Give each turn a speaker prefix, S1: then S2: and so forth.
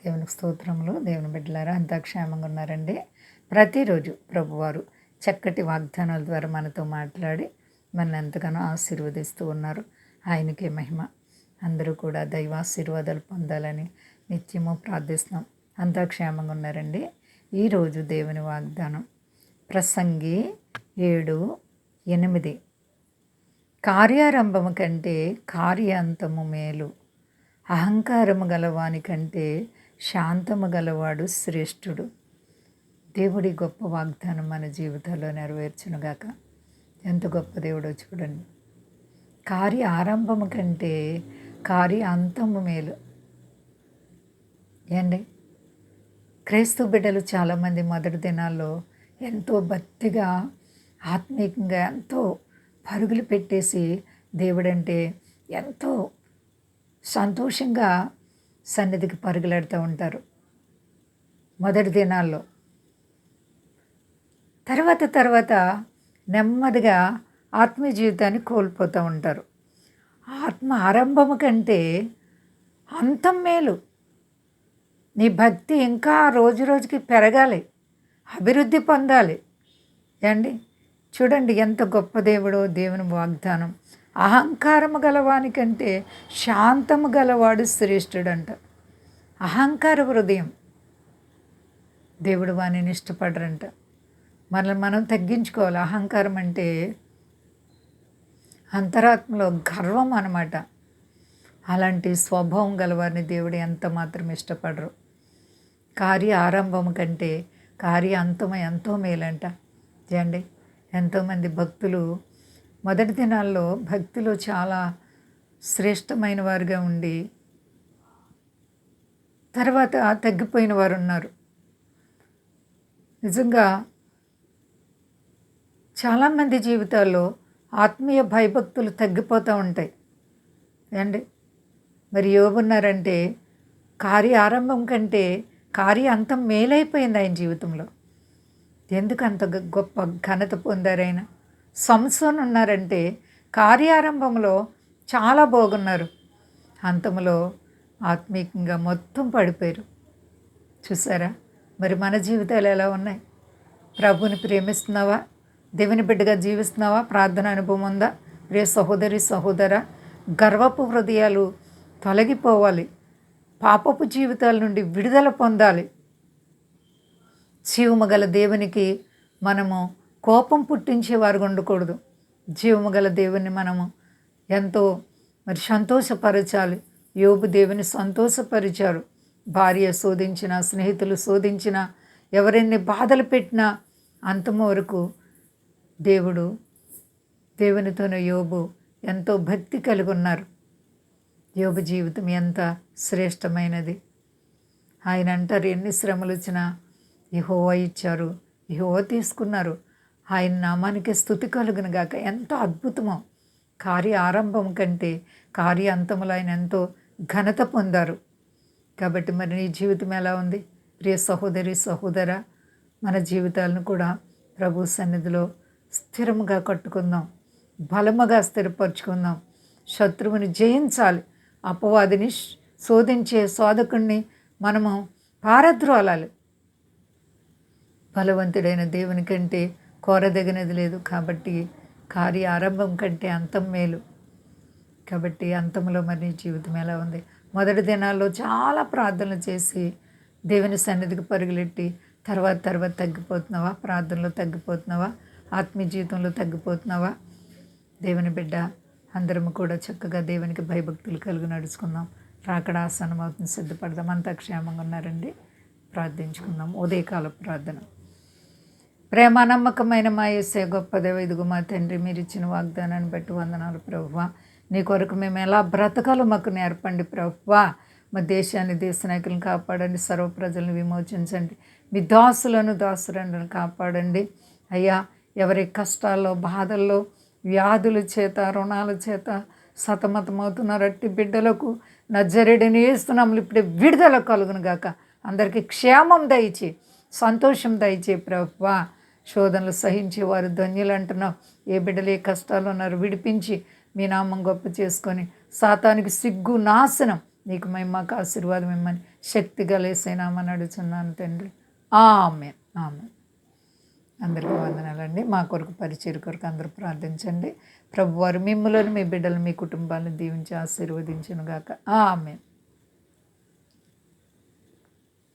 S1: దేవునికి స్తోత్రములు. దేవుని బిడ్డలారా అంతా క్షేమంగా ఉన్నారండి. ప్రతిరోజు ప్రభువారు చక్కటి వాగ్దానాల ద్వారా మనతో మాట్లాడి మనల్ని ఎంతగానో ఆశీర్వదిస్తూ ఉన్నారు. ఆయనకే మహిమ. అందరూ కూడా దైవాశీర్వాదాలు పొందాలని నిత్యము ప్రార్థిస్తున్నాం. అంతా క్షేమంగా ఉన్నారండి. ఈరోజు దేవుని వాగ్దానం ప్రసంగి 7:8 కార్యారంభము కంటే కార్యాంతము మేలు, అహంకారము గలవాని కంటే శాంతము గలవాడు శ్రేష్ఠుడు. దేవుడి గొప్ప వాగ్దానం మన జీవితాల్లో నెరవేర్చునుగాక. ఎంత గొప్ప దేవుడో చూడండి. కార్య ఆరంభము కంటే కార్య అంతము మేలు. ఏండి, క్రైస్తవ బిడ్డలు చాలామంది మొదటి దినాల్లో ఎంతో భక్తిగా ఆత్మీయంగా ఎంతో పరుగులు పెట్టేసి దేవుడంటే ఎంతో సంతోషంగా సన్నిధికి పరుగులాడుతూ ఉంటారు మొదటి దినాల్లో. తర్వాత నెమ్మదిగా ఆత్మీయ జీవితాన్ని కోల్పోతూ ఉంటారు. ఆత్మ ఆరంభము కంటే అంతం మేలు. నీ భక్తి ఇంకా రోజు రోజుకి పెరగాలి, అభివృద్ధి పొందాలి. ఏండి, చూడండి ఎంత గొప్ప దేవుడో దేవుని వాగ్దానం. అహంకారము గలవాని కంటే శాంతము గలవాడు శ్రేష్ఠుడంట. అహంకార హృదయం దేవుడు వాణిని ఇష్టపడరంట. మనల్ని మనం తగ్గించుకోవాలి. అహంకారం అంటే అంతరాత్మలో గర్వం అన్నమాట. అలాంటి స్వభావం గలవారిని దేవుడు ఎంత మాత్రం ఇష్టపడరు. కార్య ఆరంభం కంటే కార్య అంతం ఎంతో మేలంట. చేయండి, ఎంతోమంది భక్తులు మొదటి దినాల్లో భక్తిలో చాలా శ్రేష్టమైన వారుగా ఉండి తర్వాత తగ్గిపోయిన వారు ఉన్నారు. నిజంగా చాలామంది జీవితాల్లో ఆత్మీయ భయభక్తులు తగ్గిపోతూ ఉంటాయి. ఏండి, మరి యోబున్నారంటే కార్య ఆరంభం కంటే కార్య అంతం మేలైపోయింది ఆయన జీవితంలో. ఎందుకు అంత గొప్ప ఘనత పొందారైనా? సంసోన్ ఉన్నారంటే కార్యారంభంలో చాలా బాగున్నారు, అంతంలో ఆత్మీయంగా మొత్తం పడిపోయారు. చూసారా? మరి మన జీవితాలు ఎలా ఉన్నాయి? ప్రభుని ప్రేమిస్తున్నావా? దేవుని బిడ్డగా జీవిస్తున్నావా? ప్రార్థన అనుభవం ఉందా? ప్రియ సహోదరి సహోదరా, గర్వపు హృదయాలు తొలగిపోవాలి. పాపపు జీవితాల నుండి విడుదల పొందాలి. జీవము గల దేవునికి మనము కోపం పుట్టించేవారు ఉండకూడదు. జీవము గల దేవుని మనము ఎంతో మరి సంతోషపరచాలి. యోబు దేవుని సంతోషపరిచారు. భార్య శోధించిన, స్నేహితులు శోధించిన, ఎవరెన్ని బాధలు పెట్టినా అంతము వరకు దేవునితోనే యోబు ఎంతో భక్తి కలిగి ఉన్నారు. యోబు జీవితం ఎంత శ్రేష్టమైనది. ఆయన అంటారు, ఎన్ని శ్రమలు వచ్చినా యెహోవా ఇచ్చారు, యెహోవా తీసుకున్నారు. ఆయన నామానికి స్తుతి కలుగును గాక. ఎంతో అద్భుతమో. కార్య ఆరంభం కంటే కార్య అంతములో ఆయన ఎంతో ఘనత పొందారు. కాబట్టి మరి నీ జీవితం ఎలా ఉంది? ప్రియ సహోదరి సహోదరా, మన జీవితాలను కూడా ప్రభు సన్నిధిలో స్థిరముగా కట్టుకుందాం, బలముగా స్థిరపరచుకుందాం. శత్రువుని జయించాలి. అపవాదిని శోధించే శోధకుడిని మనము పారద్రోలాలి. బలవంతుడైన దేవుని కంటే కోరదగినది లేదు. కాబట్టి కార్య ఆరంభం కంటే అంతం మేలు. కాబట్టి అంతంలో మరి జీవితం ఎలా ఉంది? మొదటి దినాల్లో చాలా ప్రార్థనలు చేసి దేవుని సన్నిధికి పరుగులెట్టి తర్వాత తగ్గిపోతున్నావా? ప్రార్థనలో తగ్గిపోతున్నావా? ఆత్మీయ జీవితంలో తగ్గిపోతున్నావా? దేవుని బిడ్డ, అందరము కూడా చక్కగా దేవునికి భయభక్తులు కలిగి నడుచుకుందాం. రాకడ ఆసనం అవుతుంది, సిద్ధపడదాం. అంతా క్షేమంగా ఉన్నారండి. ప్రార్థించుకుందాం. ఉదయకాల ప్రార్థన. ప్రేమ నమ్మకమైన మా యేసే గొప్ప దేవ, ఇదిగో మా తండ్రి, మీరు ఇచ్చిన వాగ్దానాన్ని బట్టి వందనాలు ప్రభువా. నీ కొరకు మేము ఎలా బ్రతకాలో మాకు నేర్పండి ప్రభువా. మా దేశాన్ని, దేశ నాయకులను కాపాడండి. సర్వ ప్రజలను విమోచించండి. మీ దాసులను కాపాడండి అయ్యా. ఎవరి కష్టాల్లో, బాధల్లో, వ్యాధుల చేత, రుణాల చేత సతమతమవుతున్నారు అట్టి బిడ్డలకు నజరేయుడైన యేసు నామములో ఇప్పుడే విడుదల కలుగును గాక. అందరికీ క్షేమం దయచే, సంతోషం దయచే ప్రభువా. శోధనలు సహించేవారు ధన్యులు అంటున్నావు. ఏ బిడ్డలు ఏ కష్టాలు ఉన్నారు విడిపించి మీ నామం గొప్ప చేసుకొని సాతానికి సిగ్గు నాశనం, నీకు మాకు ఆశీర్వాదం ఇమ్మని శక్తి గలేసేనామని అడుగుచున్నాను తండ్రి. ఆమేన్, ఆమేన్. అందరికీ వందనాలండి. మా కొరకు పరిచర్య కొరకు అందరూ ప్రార్థించండి. ప్రభువారు మిమ్ములను మీ బిడ్డలు మీ కుటుంబాలను దీవించి ఆశీర్వదించును గాక. ఆమేన్.